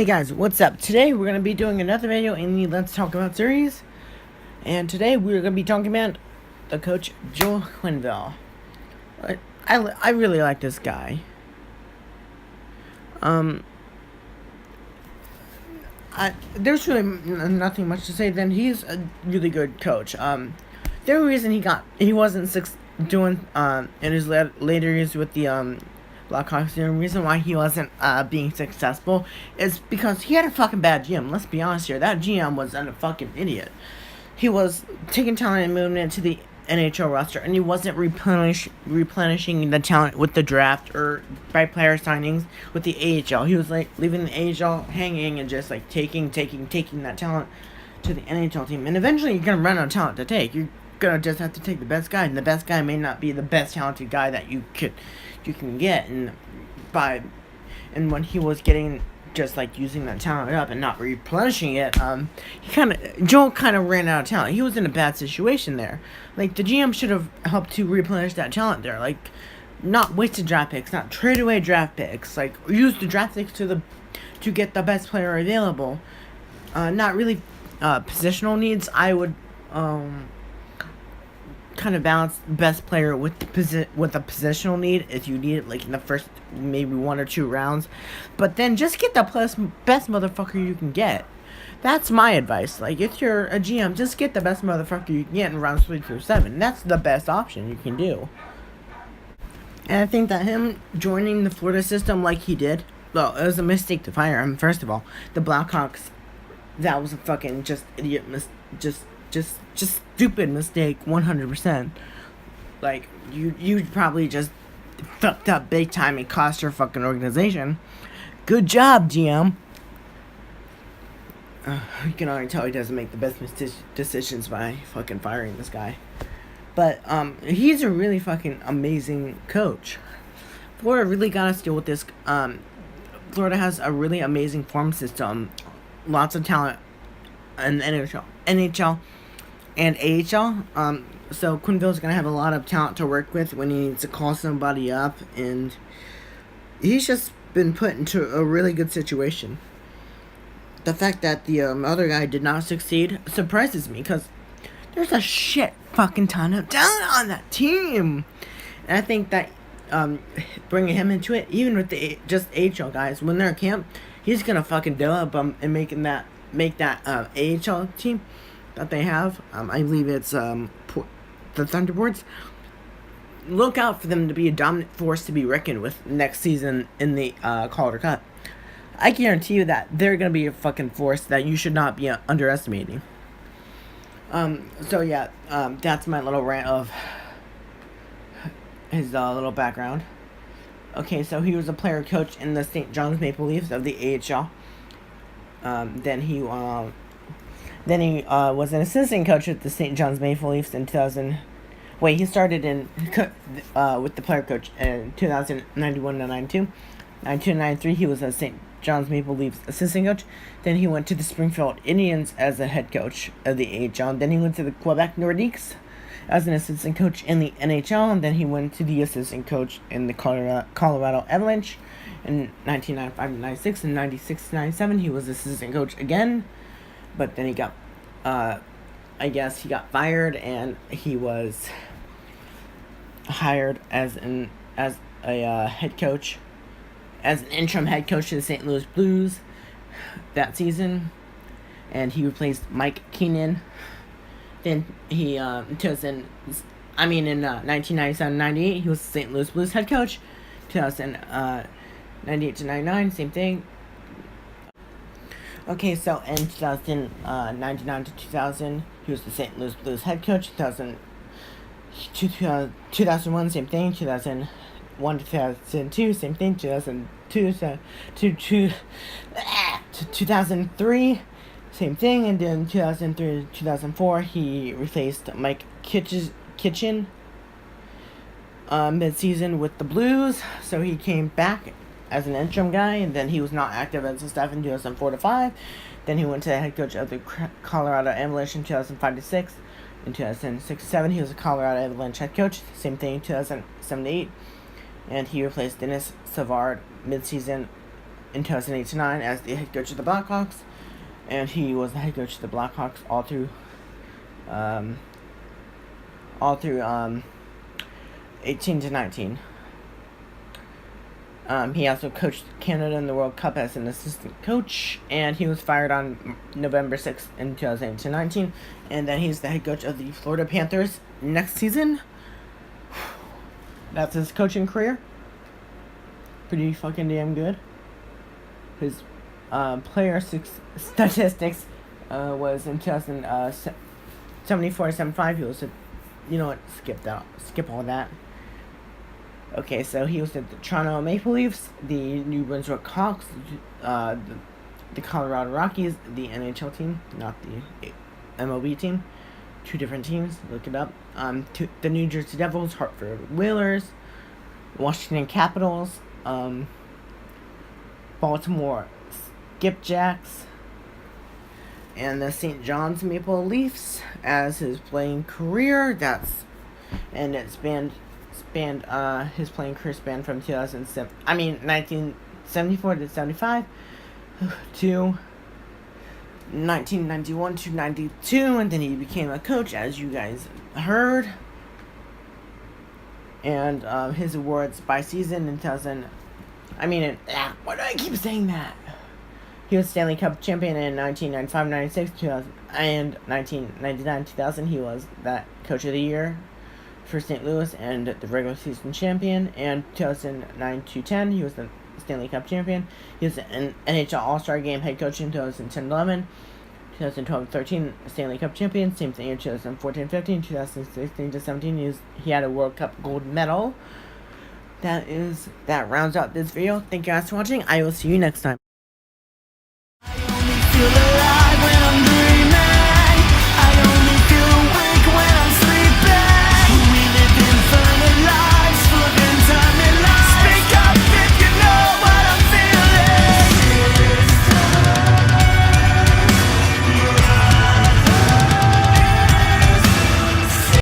Hey guys, what's up? Today we're going to be doing another video in the Let's Talk About series. And today we're going to be talking about the coach, Joel Quenneville. I really like this guy. There's really nothing much to say. Then he's a really good coach. The only reason he wasn't doing in his later years with the Blackhawks, the reason why he wasn't being successful is because he had a fucking bad GM. Let's be honest here. That GM was a fucking idiot. He was taking talent and moving it to the NHL roster, and he wasn't replenishing the talent with the draft or by player signings with the AHL. He was like leaving the AHL hanging and just like taking that talent to the NHL team. And eventually you're gonna run out of talent to take. You're gonna just have to take the best guy, and the best guy may not be the best talented guy that you can get. And when he was getting just like using that talent up and not replenishing it, Joel kind of ran out of talent. He was in a bad situation there. Like, the GM should have helped to replenish that talent there. Like, not wasted draft picks, not trade away draft picks. Like, use the draft picks to get the best player available. Not really positional needs. I would kind of balance best player with a positional need if you need it, like in the first maybe 1 or 2 rounds. But then just get the best motherfucker you can get. That's my advice. Like, if you're a GM, just get the best motherfucker you can get in rounds 3 through 7. That's the best option you can do. And I think that him joining the Florida system like he did, well, it was a mistake to fire him. First of all, the Blackhawks, that was a fucking just idiot just stupid mistake, 100%. Like, you probably just fucked up big time and cost your fucking organization. Good job, GM. You can already tell he doesn't make the best decisions by fucking firing this guy. But he's a really fucking amazing coach. Florida really got us deal with this. Florida has a really amazing farm system, lots of talent in the NHL and AHL. So Quenneville's gonna have a lot of talent to work with when he needs to call somebody up, and he's just been put into a really good situation. The fact that the other guy did not succeed surprises me, because there's a shit fucking ton of talent on that team. And I think that bringing him into it, even with the just AHL guys, when they're at camp, he's gonna fucking develop them and make that AHL team that they have. I believe it's the Thunderbirds. Look out for them to be a dominant force to be reckoned with next season in the Calder Cup. I guarantee you that they're gonna be a fucking force that you should not be underestimating. So yeah, that's my little rant of his little background. Okay, so he was a player coach in the St. John's Maple Leafs of the AHL. Then he was an assistant coach at the St. John's Maple Leafs in 2000. Wait, he started with the player coach in 2091 to 92. 92-93, he was a St. John's Maple Leafs assistant coach. Then he went to the Springfield Indians as a head coach of the AHL. Then he went to the Quebec Nordiques as an assistant coach in the NHL. And then he went to the assistant coach in the Colorado Avalanche in 1995-96 and 96-97. He was assistant coach again, but then he got, I guess he got fired, and he was hired as a head coach, as an interim head coach of the St. Louis Blues that season, and he replaced Mike Keenan. Then he in 1997-98, he was the St. Louis Blues head coach. 98 to 99, same thing. Okay, so in 1999 to 2000, he was the St. Louis Blues head coach. 2001, same thing. 2001 to 2002, same thing. 2002 to 2003, same thing. And then 2003 to 2004, he replaced Mike Kitchen mid-season with the Blues. So he came back as an interim guy, and then he was not active as a staff in 2004 to 5. Then he went to the head coach of the Colorado Avalanche in 2005 to 6. In 2006 to 7, he was a Colorado Avalanche head coach. Same thing in 2007 to 8. And he replaced Dennis Savard mid-season in 2008-9 as the head coach of the Blackhawks, and he was the head coach of the Blackhawks all through 18-19. He also coached Canada in the World Cup as an assistant coach, and he was fired on November 6th in 2018-19, and then he's the head coach of the Florida Panthers next season. That's his coaching career. Pretty fucking damn good. His player statistics was in 2074-75. He was you know what? Skip all that. Okay, so he was at the Toronto Maple Leafs, the New Brunswick Hawks, the Colorado Rockies, the NHL team, not the MLB team. Two different teams. Look it up. The New Jersey Devils, Hartford Whalers, Washington Capitals, Baltimore Skipjacks, and the St. John's Maple Leafs as his playing career. His playing career spanned from 1974 to 75 to 1991 to 92, and then he became a coach, as you guys heard. And his awards by season in why do I keep saying that? He was Stanley Cup champion in 1995-96, 2000, and 1999-2000. He was that Coach of the Year for St. Louis and the regular season champion. And 2009-10, he was the Stanley Cup champion. He was an NHL All-Star Game head coach in 2010-11. 2012-13, Stanley Cup champion. Same thing in 2014-15, 2016-17. He had a World Cup gold medal. That rounds out this video. Thank you guys for watching. I will see you next time. I only feel alive when I'm